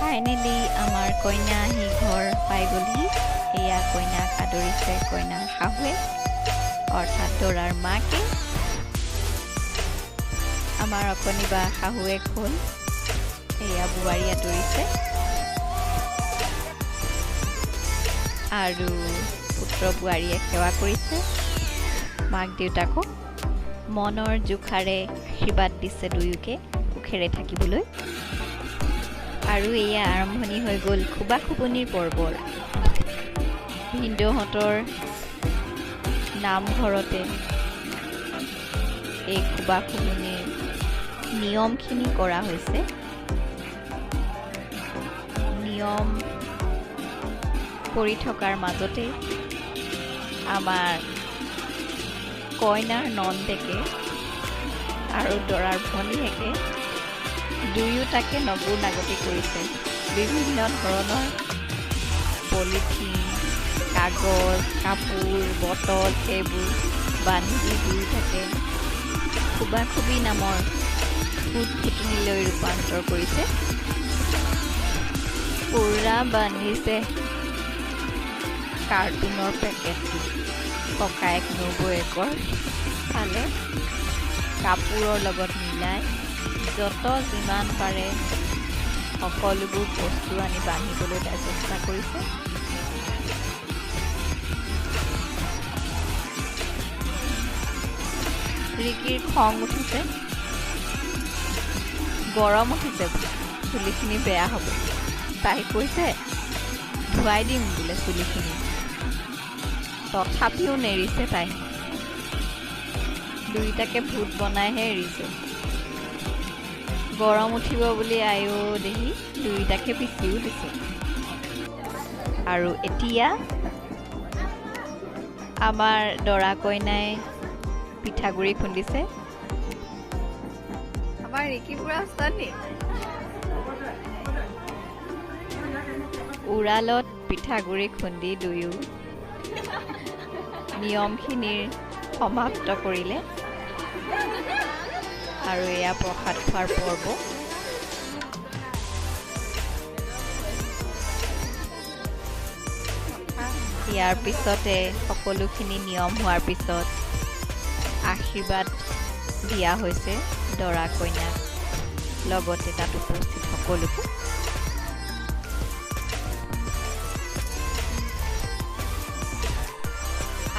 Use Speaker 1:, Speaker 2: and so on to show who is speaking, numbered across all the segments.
Speaker 1: Finally আমাৰ কইনা আহি ঘৰ পাই গ'লহি। এয়া কইনাক আদৰিছে কইনাৰ শাহুৱে অৰ্থাৎ দৰাৰ মাকে। আমাৰ অকণি বা শাহুৱেক হ'ল, এয়া বোৱাৰী আদৰিছে আৰু পুত্ৰ বোৱাৰীয়ে সেৱা কৰিছে মাক দেউতাকক। মনৰ জোখাৰে আশীৰ্বাদ দিছে দুয়োকে সুখেৰে থাকিবলৈ। আৰু এয়া আৰম্ভণি হৈ গ'ল খোবা খোবনিৰ পৰ্বৰ। ভিনদেউহঁতৰ নামঘৰতে এই খোবা খোবনিৰ নিয়মখিনি কৰা হৈছে। নিয়ম কৰি থকাৰ মাজতে আমাৰ কইনাৰ নন্দেকে আৰু দৰাৰ ভনীয়েকে দুয়োটাকে নগুৰ নাগতি কৰিছে। বিভিন্ন ধৰণৰ পলিথিন, কাগজ, কাপোৰ, বটল এইবোৰ বান্ধি দুয়োটাকে খোবা খুবি নামৰ ফুটফুটনিলৈ ৰূপান্তৰ কৰিছে। পুৰা বান্ধিছে কাৰ্টুনৰ পেকেটটো ককায়েক নবৌয়েকৰ ফালে কাপোৰৰ লগত মিলাই যত যিমান পাৰে সকলোবোৰ বস্তু আনি বান্ধিবলৈ তাই চেষ্টা কৰিছে। ৰিকিৰ খং উঠিছে, গৰম উঠিছে, চুলিখিনি বেয়া হ'ব। তাই কৈছে ধুৱাই দিম বোলে চুলিখিনি, তথাপিও নেৰিছে তাই। দুইটাকে ভূত বনাইহে এৰিছে। গৰম উঠিব বুলি আয়ো দেহি দুইটাকে পিচিও দিছে। আৰু এতিয়া আমাৰ দৰা কইনাই পিঠাগুড়ি খুন্দিছে। আমাৰ ৰিকি পুৰা আস্তানি উৰালত পিঠাগুড়ি খুন্দি দুয়ো নিয়মখিনিৰ সমাপ্ত কৰিলে। আৰু এয়া প্ৰসাদ খোৱাৰ পৰ্ব। ইয়াৰ পিছতে সকলোখিনি নিয়ম হোৱাৰ পিছত আশীৰ্বাদ দিয়া হৈছে দৰা কইনাক, লগতে তাত উপস্থিত সকলোকে।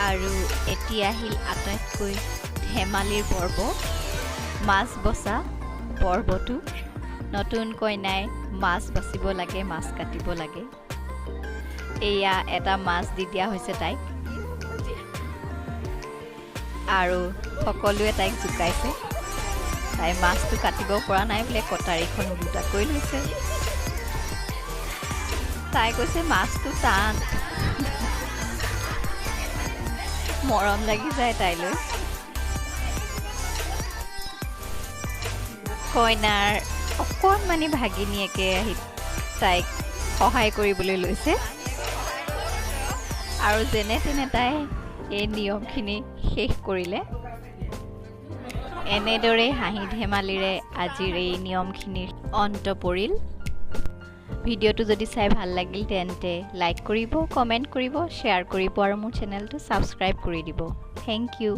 Speaker 1: আৰু এতিয়া আহিল আটাইতকৈ ধেমালিৰ পৰ্ব, মাছ বচা পৰ্বটো। নতুন কইনাই মাছ বাচিব লাগে, মাছ কাটিব লাগে। এয়া এটা মাছ দি দিয়া হৈছে তাইক আৰু সকলোৱে তাইক জোকাইছে। তাই মাছটো কাটিব পৰা নাই বোলে, কটাৰীখন ওলোটাকৈ লৈছে। তাই কৈছে মাছটো টান। মৰম লাগি যায় তাইলৈ। কইনাৰ অকণমানি ভাগিনীয়েকে আহি তাইক সহায় কৰিবলৈ লৈছে আৰু যেনে তেনে তাই এই নিয়মখিনি শেষ কৰিলে। এনেদৰেই হাঁহি ধেমালিৰে আজিৰ এই নিয়মখিনিৰ অন্ত পৰিল। ভিডিঅ'টো যদি চাই ভাল লাগিল তেন্তে লাইক কৰিব, কমেণ্ট কৰিব, শ্বেয়াৰ কৰিব আৰু মোৰ চেনেলটো ছাবস্ক্ৰাইব কৰি দিব। Thank U.